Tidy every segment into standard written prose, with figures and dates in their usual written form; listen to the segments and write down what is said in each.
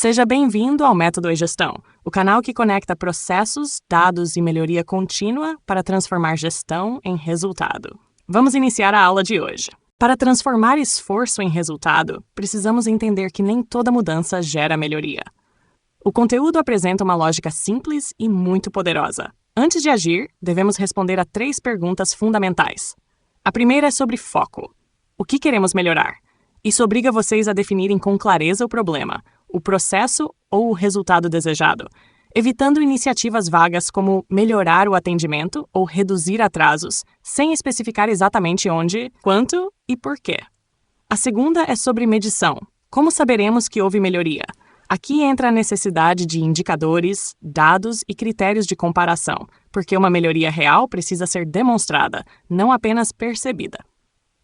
Seja bem-vindo ao Método eGestão, o canal que conecta processos, dados e melhoria contínua para transformar gestão em resultado. Vamos iniciar a aula de hoje. Para transformar esforço em resultado, precisamos entender que nem toda mudança gera melhoria. O conteúdo apresenta uma lógica simples e muito poderosa. Antes de agir, devemos responder a 3 perguntas fundamentais. A primeira é sobre foco. O que queremos melhorar? Isso obriga vocês a definirem com clareza o problema, o processo ou o resultado desejado, evitando iniciativas vagas como melhorar o atendimento ou reduzir atrasos, sem especificar exatamente onde, quanto e por quê. A segunda é sobre medição. Como saberemos que houve melhoria? Aqui entra a necessidade de indicadores, dados e critérios de comparação, porque uma melhoria real precisa ser demonstrada, não apenas percebida.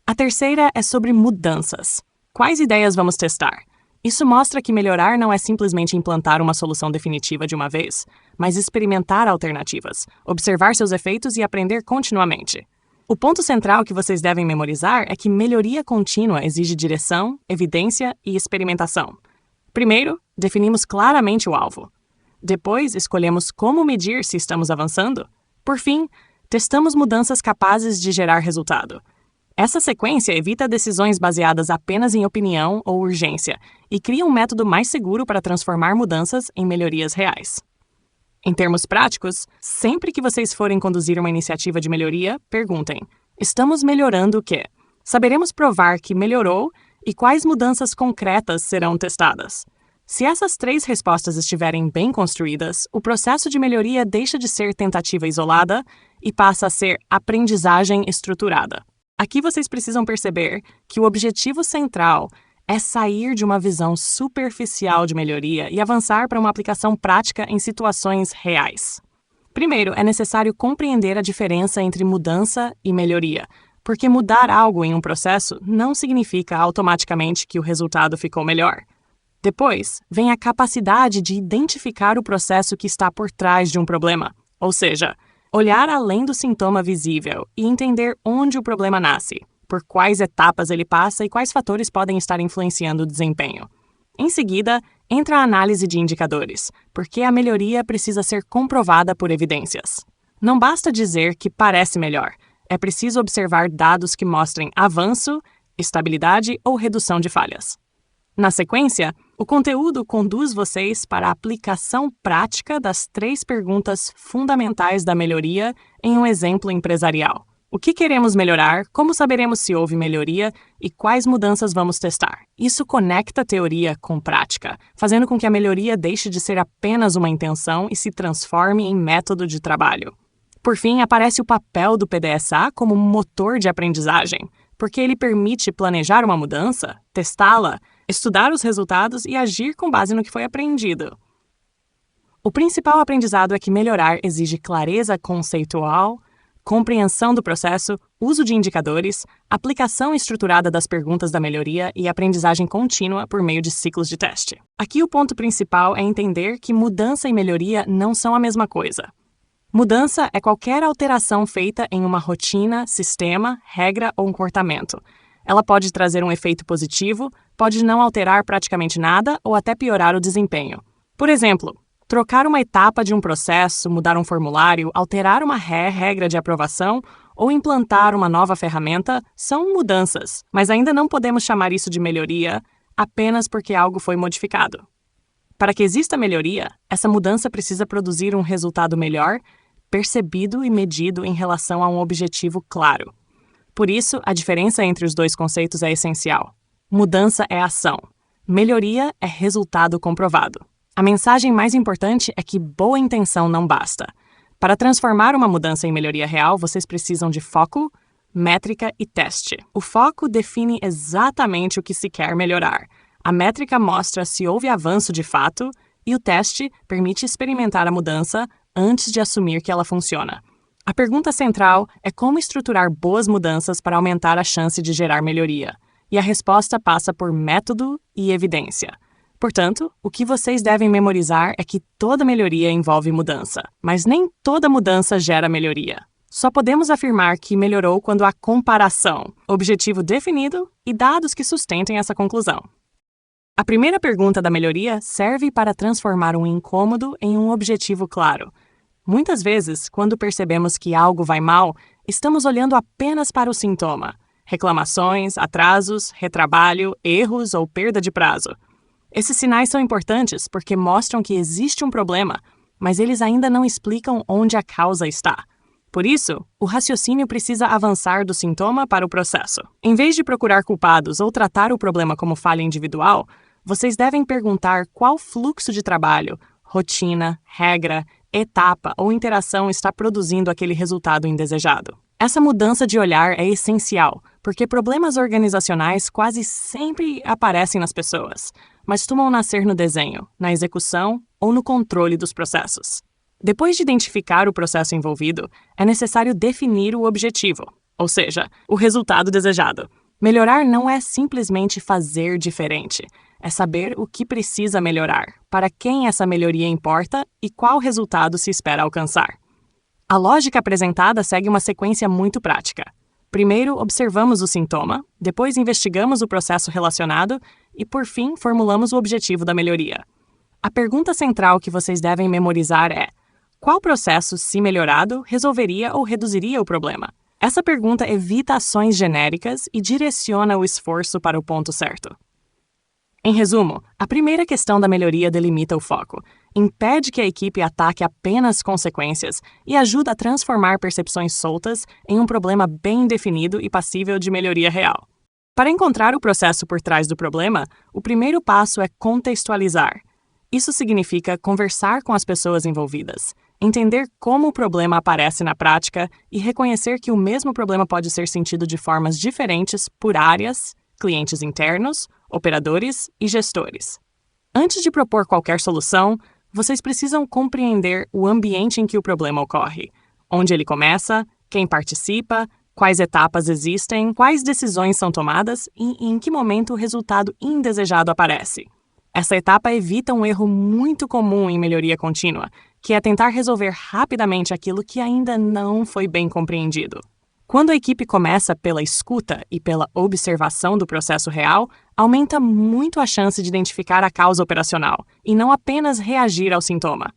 A terceira é sobre mudanças. Quais ideias vamos testar? Isso mostra que melhorar não é simplesmente implantar uma solução definitiva de uma vez, mas experimentar alternativas, observar seus efeitos e aprender continuamente. O ponto central que vocês devem memorizar é que melhoria contínua exige direção, evidência e experimentação. Primeiro, definimos claramente o alvo. Depois, escolhemos como medir se estamos avançando. Por fim, testamos mudanças capazes de gerar resultado. Essa sequência evita decisões baseadas apenas em opinião ou urgência e cria um método mais seguro para transformar mudanças em melhorias reais. Em termos práticos, sempre que vocês forem conduzir uma iniciativa de melhoria, perguntem: estamos melhorando o quê? Saberemos provar que melhorou e quais mudanças concretas serão testadas. Se essas 3 respostas estiverem bem construídas, o processo de melhoria deixa de ser tentativa isolada e passa a ser aprendizagem estruturada. Aqui vocês precisam perceber que o objetivo central é sair de uma visão superficial de melhoria e avançar para uma aplicação prática em situações reais. Primeiro, é necessário compreender a diferença entre mudança e melhoria, porque mudar algo em um processo não significa automaticamente que o resultado ficou melhor. Depois, vem a capacidade de identificar o processo que está por trás de um problema, ou seja, olhar além do sintoma visível e entender onde o problema nasce, por quais etapas ele passa e quais fatores podem estar influenciando o desempenho. Em seguida, entra a análise de indicadores, porque a melhoria precisa ser comprovada por evidências. Não basta dizer que parece melhor, é preciso observar dados que mostrem avanço, estabilidade ou redução de falhas. Na sequência, o conteúdo conduz vocês para a aplicação prática das 3 perguntas fundamentais da melhoria em um exemplo empresarial. O que queremos melhorar, como saberemos se houve melhoria e quais mudanças vamos testar? Isso conecta teoria com prática, fazendo com que a melhoria deixe de ser apenas uma intenção e se transforme em método de trabalho. Por fim, aparece o papel do PDSA como motor de aprendizagem, porque ele permite planejar uma mudança, testá-la, estudar os resultados e agir com base no que foi aprendido. O principal aprendizado é que melhorar exige clareza conceitual, compreensão do processo, uso de indicadores, aplicação estruturada das perguntas da melhoria e aprendizagem contínua por meio de ciclos de teste. Aqui o ponto principal é entender que mudança e melhoria não são a mesma coisa. Mudança é qualquer alteração feita em uma rotina, sistema, regra ou comportamento. Ela pode trazer um efeito positivo, pode não alterar praticamente nada ou até piorar o desempenho. Por exemplo, trocar uma etapa de um processo, mudar um formulário, alterar uma regra de aprovação ou implantar uma nova ferramenta são mudanças, mas ainda não podemos chamar isso de melhoria apenas porque algo foi modificado. Para que exista melhoria, essa mudança precisa produzir um resultado melhor, percebido e medido em relação a um objetivo claro. Por isso, a diferença entre os 2 conceitos é essencial. Mudança é ação. Melhoria é resultado comprovado. A mensagem mais importante é que boa intenção não basta. Para transformar uma mudança em melhoria real, vocês precisam de foco, métrica e teste. O foco define exatamente o que se quer melhorar. A métrica mostra se houve avanço de fato e o teste permite experimentar a mudança antes de assumir que ela funciona. A pergunta central é como estruturar boas mudanças para aumentar a chance de gerar melhoria, e a resposta passa por método e evidência. Portanto, o que vocês devem memorizar é que toda melhoria envolve mudança, mas nem toda mudança gera melhoria. Só podemos afirmar que melhorou quando há comparação, objetivo definido e dados que sustentem essa conclusão. A primeira pergunta da melhoria serve para transformar um incômodo em um objetivo claro. Muitas vezes, quando percebemos que algo vai mal, estamos olhando apenas para o sintoma: reclamações, atrasos, retrabalho, erros ou perda de prazo. Esses sinais são importantes porque mostram que existe um problema, mas eles ainda não explicam onde a causa está. Por isso, o raciocínio precisa avançar do sintoma para o processo. Em vez de procurar culpados ou tratar o problema como falha individual, vocês devem perguntar qual fluxo de trabalho, rotina, regra, etapa ou interação está produzindo aquele resultado indesejado. Essa mudança de olhar é essencial, porque problemas organizacionais quase sempre aparecem nas pessoas, mas costumam nascer no desenho, na execução ou no controle dos processos. Depois de identificar o processo envolvido, é necessário definir o objetivo, ou seja, o resultado desejado. Melhorar não é simplesmente fazer diferente, é saber o que precisa melhorar, para quem essa melhoria importa e qual resultado se espera alcançar. A lógica apresentada segue uma sequência muito prática. Primeiro, observamos o sintoma, depois investigamos o processo relacionado e, por fim, formulamos o objetivo da melhoria. A pergunta central que vocês devem memorizar é: qual processo, se melhorado, resolveria ou reduziria o problema? Essa pergunta evita ações genéricas e direciona o esforço para o ponto certo. Em resumo, a primeira questão da melhoria delimita o foco, impede que a equipe ataque apenas consequências e ajuda a transformar percepções soltas em um problema bem definido e passível de melhoria real. Para encontrar o processo por trás do problema, o primeiro passo é contextualizar. Isso significa conversar com as pessoas envolvidas, entender como o problema aparece na prática e reconhecer que o mesmo problema pode ser sentido de formas diferentes por áreas, clientes internos, operadores e gestores. Antes de propor qualquer solução, vocês precisam compreender o ambiente em que o problema ocorre, onde ele começa, quem participa, quais etapas existem, quais decisões são tomadas e em que momento o resultado indesejado aparece. Essa etapa evita um erro muito comum em melhoria contínua, que é tentar resolver rapidamente aquilo que ainda não foi bem compreendido. Quando a equipe começa pela escuta e pela observação do processo real, aumenta muito a chance de identificar a causa operacional e não apenas reagir ao sintoma.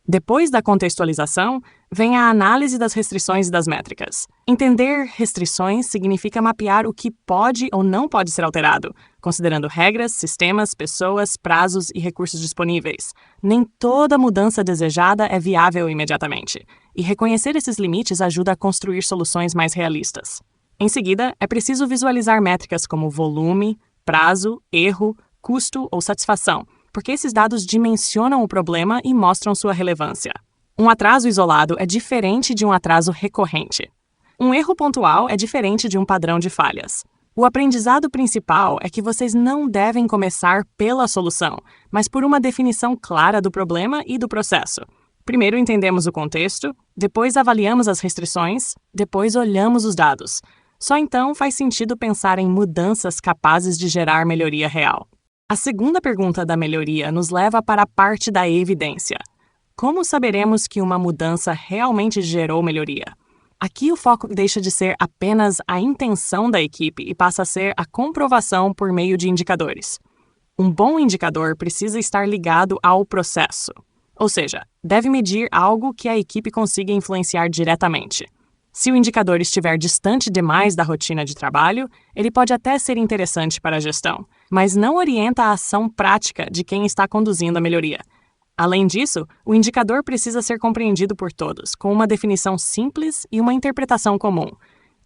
Depois da contextualização, vem a análise das restrições e das métricas. Entender restrições significa mapear o que pode ou não pode ser alterado, considerando regras, sistemas, pessoas, prazos e recursos disponíveis. Nem toda mudança desejada é viável imediatamente, e reconhecer esses limites ajuda a construir soluções mais realistas. Em seguida, é preciso visualizar métricas como volume, prazo, erro, custo ou satisfação, porque esses dados dimensionam o problema e mostram sua relevância. Um atraso isolado é diferente de um atraso recorrente. Um erro pontual é diferente de um padrão de falhas. O aprendizado principal é que vocês não devem começar pela solução, mas por uma definição clara do problema e do processo. Primeiro entendemos o contexto, depois avaliamos as restrições, depois olhamos os dados. Só então faz sentido pensar em mudanças capazes de gerar melhoria real. A segunda pergunta da melhoria nos leva para a parte da evidência. Como saberemos que uma mudança realmente gerou melhoria? Aqui o foco deixa de ser apenas a intenção da equipe e passa a ser a comprovação por meio de indicadores. Um bom indicador precisa estar ligado ao processo, ou seja, deve medir algo que a equipe consiga influenciar diretamente. Se o indicador estiver distante demais da rotina de trabalho, ele pode até ser interessante para a gestão, mas não orienta a ação prática de quem está conduzindo a melhoria. Além disso, o indicador precisa ser compreendido por todos, com uma definição simples e uma interpretação comum.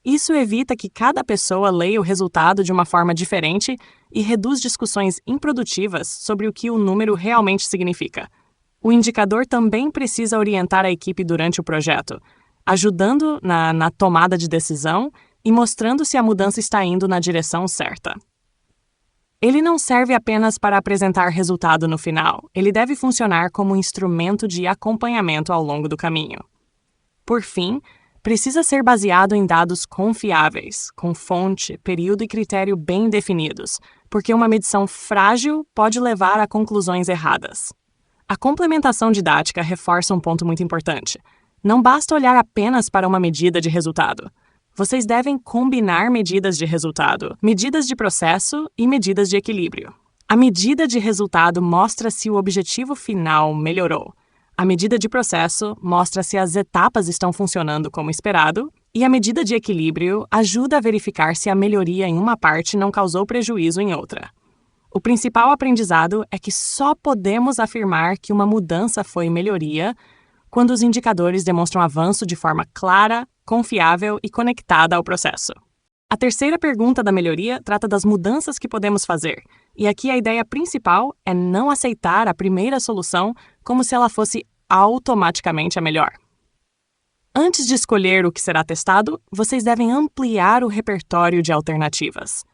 Isso evita que cada pessoa leia o resultado de uma forma diferente e reduz discussões improdutivas sobre o que o número realmente significa. O indicador também precisa orientar a equipe durante o projeto, ajudando na tomada de decisão e mostrando se a mudança está indo na direção certa. Ele não serve apenas para apresentar resultado no final, ele deve funcionar como um instrumento de acompanhamento ao longo do caminho. Por fim, precisa ser baseado em dados confiáveis, com fonte, período e critério bem definidos, porque uma medição frágil pode levar a conclusões erradas. A complementação didática reforça um ponto muito importante. Não basta olhar apenas para uma medida de resultado. Vocês devem combinar medidas de resultado, medidas de processo e medidas de equilíbrio. A medida de resultado mostra se o objetivo final melhorou. A medida de processo mostra se as etapas estão funcionando como esperado, e a medida de equilíbrio ajuda a verificar se a melhoria em uma parte não causou prejuízo em outra. O principal aprendizado é que só podemos afirmar que uma mudança foi melhoria quando os indicadores demonstram avanço de forma clara, confiável e conectada ao processo. A terceira pergunta da melhoria trata das mudanças que podemos fazer, e aqui a ideia principal é não aceitar a primeira solução como se ela fosse automaticamente a melhor. Antes de escolher o que será testado, vocês devem ampliar o repertório de alternativas.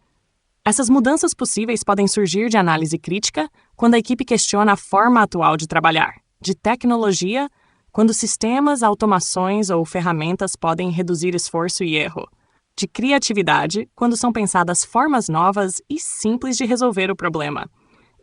Essas mudanças possíveis podem surgir de análise crítica, quando a equipe questiona a forma atual de trabalhar, de tecnologia, quando sistemas, automações ou ferramentas podem reduzir esforço e erro, de criatividade, quando são pensadas formas novas e simples de resolver o problema,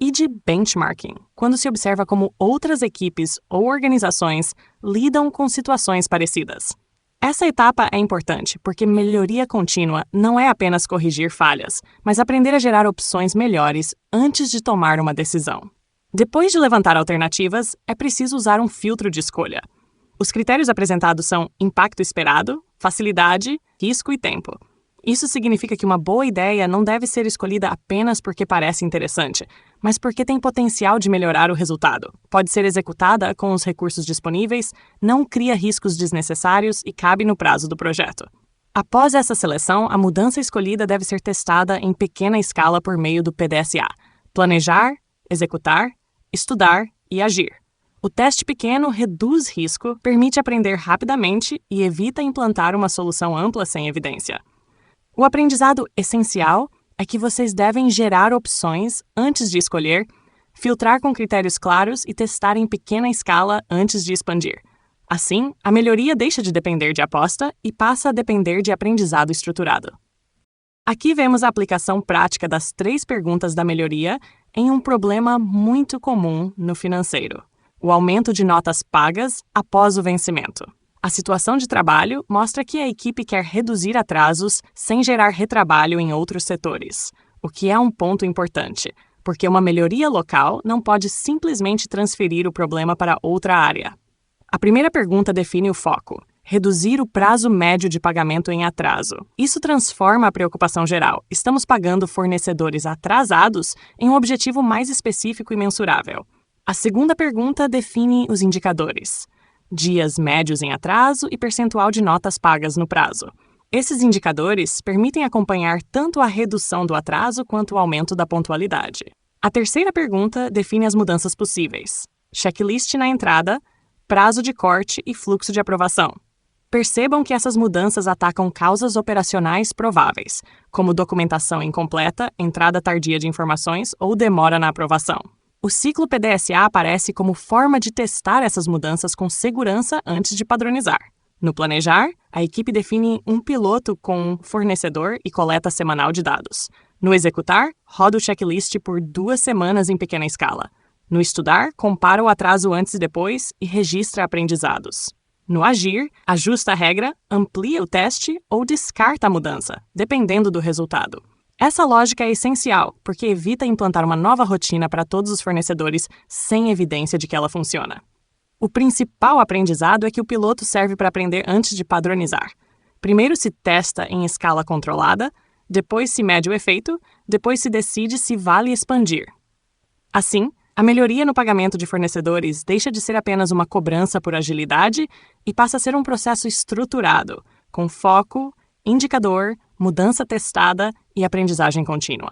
e de benchmarking, quando se observa como outras equipes ou organizações lidam com situações parecidas. Essa etapa é importante porque melhoria contínua não é apenas corrigir falhas, mas aprender a gerar opções melhores antes de tomar uma decisão. Depois de levantar alternativas, é preciso usar um filtro de escolha. Os critérios apresentados são impacto esperado, facilidade, risco e tempo. Isso significa que uma boa ideia não deve ser escolhida apenas porque parece interessante, mas porque tem potencial de melhorar o resultado. Pode ser executada com os recursos disponíveis, não cria riscos desnecessários e cabe no prazo do projeto. Após essa seleção, a mudança escolhida deve ser testada em pequena escala por meio do PDSA: planejar, executar, estudar e agir. O teste pequeno reduz risco, permite aprender rapidamente e evita implantar uma solução ampla sem evidência. O aprendizado essencial é que vocês devem gerar opções antes de escolher, filtrar com critérios claros e testar em pequena escala antes de expandir. Assim, a melhoria deixa de depender de aposta e passa a depender de aprendizado estruturado. Aqui vemos a aplicação prática das 3 perguntas da melhoria em um problema muito comum no financeiro: o aumento de notas pagas após o vencimento. A situação de trabalho mostra que a equipe quer reduzir atrasos sem gerar retrabalho em outros setores, o que é um ponto importante, porque uma melhoria local não pode simplesmente transferir o problema para outra área. A primeira pergunta define o foco: reduzir o prazo médio de pagamento em atraso. Isso transforma a preocupação geral. Estamos pagando fornecedores atrasados em um objetivo mais específico e mensurável. A segunda pergunta define os indicadores: dias médios em atraso e percentual de notas pagas no prazo. Esses indicadores permitem acompanhar tanto a redução do atraso quanto o aumento da pontualidade. A terceira pergunta define as mudanças possíveis: checklist na entrada, prazo de corte e fluxo de aprovação. Percebam que essas mudanças atacam causas operacionais prováveis, como documentação incompleta, entrada tardia de informações ou demora na aprovação. O ciclo PDSA aparece como forma de testar essas mudanças com segurança antes de padronizar. No planejar, a equipe define um piloto com fornecedor e coleta semanal de dados. No executar, roda o checklist por 2 semanas em pequena escala. No estudar, compara o atraso antes e depois e registra aprendizados. No agir, ajusta a regra, amplia o teste ou descarta a mudança, dependendo do resultado. Essa lógica é essencial, porque evita implantar uma nova rotina para todos os fornecedores sem evidência de que ela funciona. O principal aprendizado é que o piloto serve para aprender antes de padronizar. Primeiro se testa em escala controlada, depois se mede o efeito, depois se decide se vale expandir. Assim, a melhoria no pagamento de fornecedores deixa de ser apenas uma cobrança por agilidade e passa a ser um processo estruturado, com foco, indicador, mudança testada e aprendizagem contínua.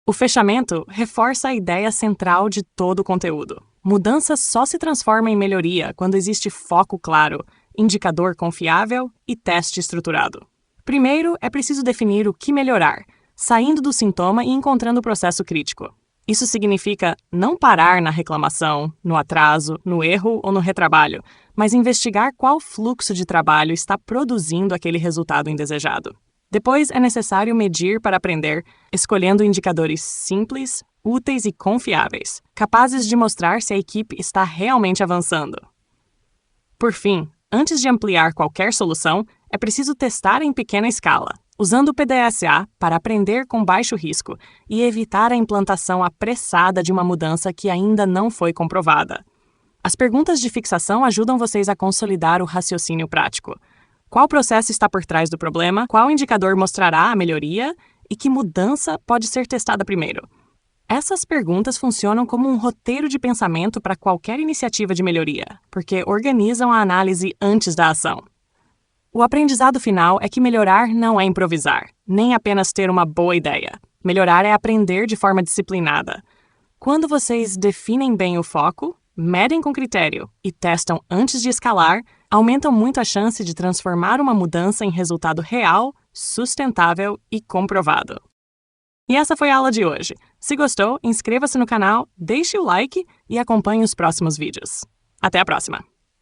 O fechamento reforça a ideia central de todo o conteúdo. Mudança só se transforma em melhoria quando existe foco claro, indicador confiável e teste estruturado. Primeiro, é preciso definir o que melhorar, saindo do sintoma e encontrando o processo crítico. Isso significa não parar na reclamação, no atraso, no erro ou no retrabalho, mas investigar qual fluxo de trabalho está produzindo aquele resultado indesejado. Depois, é necessário medir para aprender, escolhendo indicadores simples, úteis e confiáveis, capazes de mostrar se a equipe está realmente avançando. Por fim, antes de ampliar qualquer solução, é preciso testar em pequena escala, usando o PDSA para aprender com baixo risco e evitar a implantação apressada de uma mudança que ainda não foi comprovada. As perguntas de fixação ajudam vocês a consolidar o raciocínio prático. Qual processo está por trás do problema? Qual indicador mostrará a melhoria? E que mudança pode ser testada primeiro? Essas perguntas funcionam como um roteiro de pensamento para qualquer iniciativa de melhoria, porque organizam a análise antes da ação. O aprendizado final é que melhorar não é improvisar, nem apenas ter uma boa ideia. Melhorar é aprender de forma disciplinada. Quando vocês definem bem o foco, medem com critério e testam antes de escalar, aumentam muito a chance de transformar uma mudança em resultado real, sustentável e comprovado. E essa foi a aula de hoje. Se gostou, inscreva-se no canal, deixe o like e acompanhe os próximos vídeos. Até a próxima!